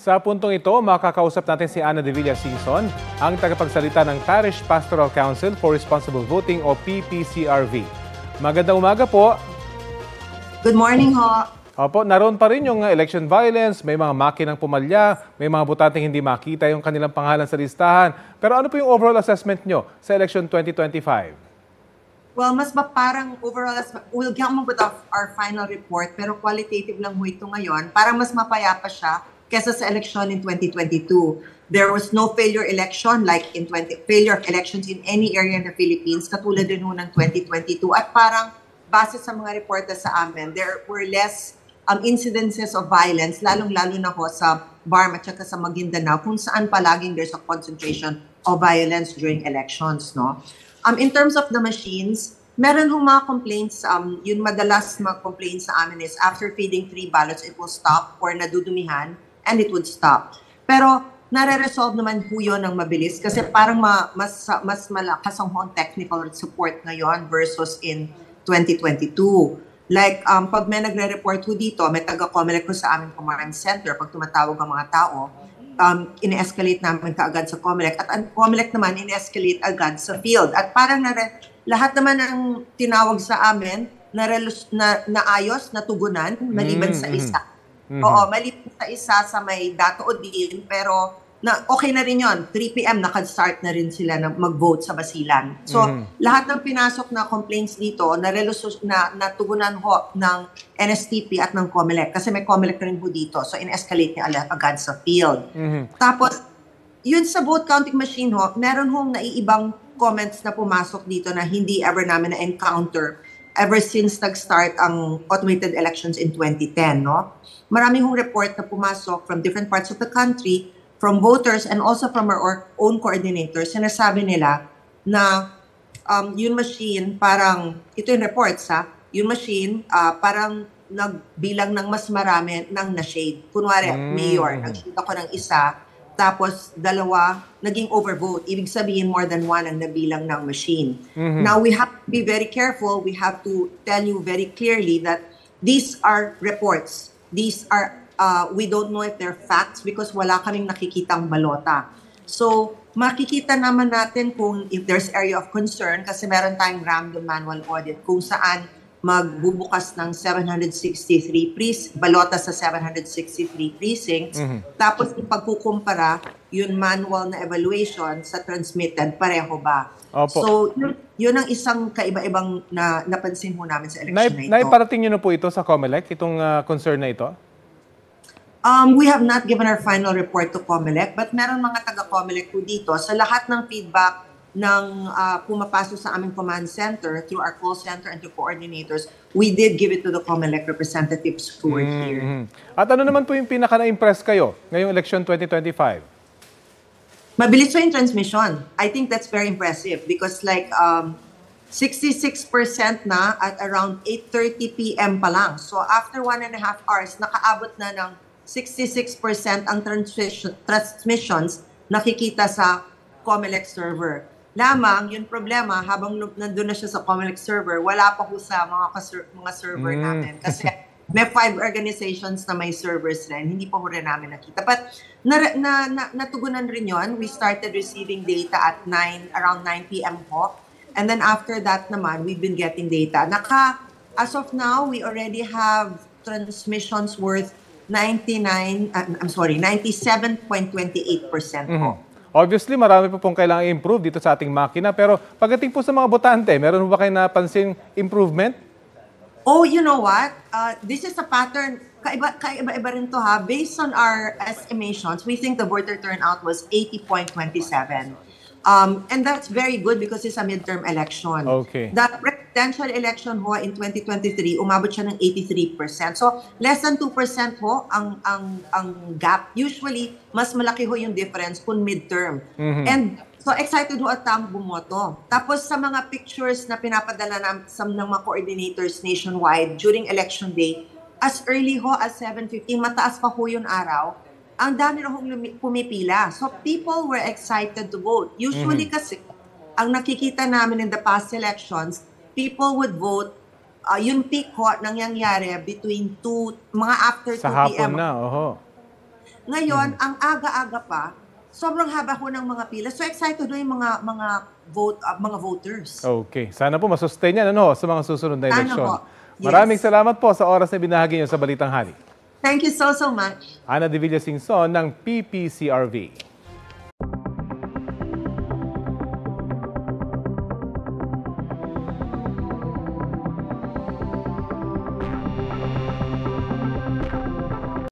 Sa puntong ito, makakausap natin si Ana de Villa Singson, ang tagapagsalita ng Parish Pastoral Council for Responsible Voting o PPCRV. Magandang umaga po. Good morning ho. Opo, naroon pa rin yung election violence, may mga makinang pumalya, may mga botanteng hindi makita yung kanilang pangalan sa listahan. Pero ano po yung overall assessment nyo sa election 2025? Well, mas parang overall, we'll come up with our final report, pero qualitative lang ho ito ngayon. Parang mas mapayapa siya kesa sa election in 2022. There was no failure election like in failure of elections in any area in the Philippines, katulad din ho ng 2022. At parang base sa mga reporta sa amin, there were less incidences of violence, lalong-lalo na ho sa Barm at saka sa Maguindanao, kung saan palaging there's a concentration of violence during elections, no? In terms of the machines, meron hong mga complaints, yun madalas mga complaints sa amin is after feeding 3 ballots, it will stop or nadudumihan and it would stop. Pero nare-resolve naman po yun ng mabilis kasi parang mas malakas ang technical support ngayon versus in 2022. Like, pag may nagre-report ho dito, may taga-COMELEC ko sa aming command center, pag tumatawag ang mga tao, ine-escalate namin kaagad sa COMELEC. At ang COMELEC naman, ine-escalate agad sa field. At parang lahat naman ng tinawag sa amin, naayos, natugunan, maliban sa isa. Oo, maliban sa isa sa may Dato Odin, pero okay na rin yun. 3 p.m. naka-start na rin sila na mag-vote sa Basilan. So, lahat ng pinasok na complaints dito, natugunan ho ng NSTP at ng COMELEC. Kasi may COMELEC rin ho dito. So, in-escalate niya agad sa field. Tapos, yun sa vote counting machine ho, meron hong naiibang comments na pumasok dito na hindi ever namin na-encounter ever since nag-start ang automated elections in 2010, no? Marami hong report na pumasok from different parts of the country, from voters and also from our own coordinators. Sinasabi nila na yung machine parang, ito yung reports yung machine parang nagbilang ng mas marami ng na-shade. Kunwari, mayor, nag-shade ako ng isa, tapos dalawa, naging overvote. Ibig sabihin more than one ang nabilang ng machine. Now, we have to be very careful. We have to tell you very clearly that these are reports. These are we don't know if they're facts because wala kaming nakikitang balota. So, makikita naman natin kung if there's area of concern kasi meron tayong random manual audit kung saan magbubukas ng 763 balota sa 763 precincts. Tapos, ipagkukumpara yung manual na evaluation sa transmitted, pareho ba? Opo. So, yun ang isang kaiba-ibang na napansin ho namin sa election na ito. Naiparating nyo na po ito sa COMELEC, itong concern na ito? We have not given our final report to COMELEC, but meron mga taga-COMELEC po dito. Sa lahat ng feedback ng pumapasok sa aming command center, through our call center and to coordinators, we did give it to the COMELEC representatives who were here. At ano naman po yung pinaka-na-impress kayo ngayong election 2025? Mabilis po yung transmission. I think that's very impressive because like 66% na at around 8:30 p.m. pa lang. So after 1.5 hours, nakaabot na ng 66% ang transmissions nakikita sa COMELEC server. Lamang, yung problema, habang nandun na siya sa COMELEC server, wala pa po sa mga server namin. Kasi may 5 organizations na may servers rin. Hindi pa po rin namin nakita. But natugunan rin yun. We started receiving data at around 9 p.m. po. And then after that naman, we've been getting data. As of now, we already have transmissions worth 97.28% po. Obviously, marami po pong kailangan i-improve dito sa ating makina. Pero pagdating po sa mga botante, meron ba kayo napansing improvement? Oh, you know what? This is a pattern. Kaiba-iba rin to Based on our estimations, we think the voter turnout was 80.27. And that's very good because it's a midterm election. Okay. That presidential election ho in 2023, umabot siya ng 83%. So, less than 2% ho ang gap. Usually, mas malaki ho yung difference kung midterm. And so, excited ho at taong bumoto. Tapos, sa mga pictures na pinapadala ng mga coordinators nationwide during election day, as early ho as 7:15, mataas pa ho yung araw, ang dami na hong pumipila. So people were excited to vote. Usually kasi, ang nakikita namin in the past elections, people would vote, yung peak ho, nangyayari between mga after 2 p.m. Sa hapon na, oho. Ngayon, ang aga-aga pa, sobrang haba ho ng mga pila. So excited ho yung mga voters. Okay. Sana po masustain yan sa mga susunod na Sana eleksyon. po. Yes. Maraming salamat po sa oras na binahagi niyo sa Balitang Hali. Thank you so much. Ana de Villa Singson ng PPCRV.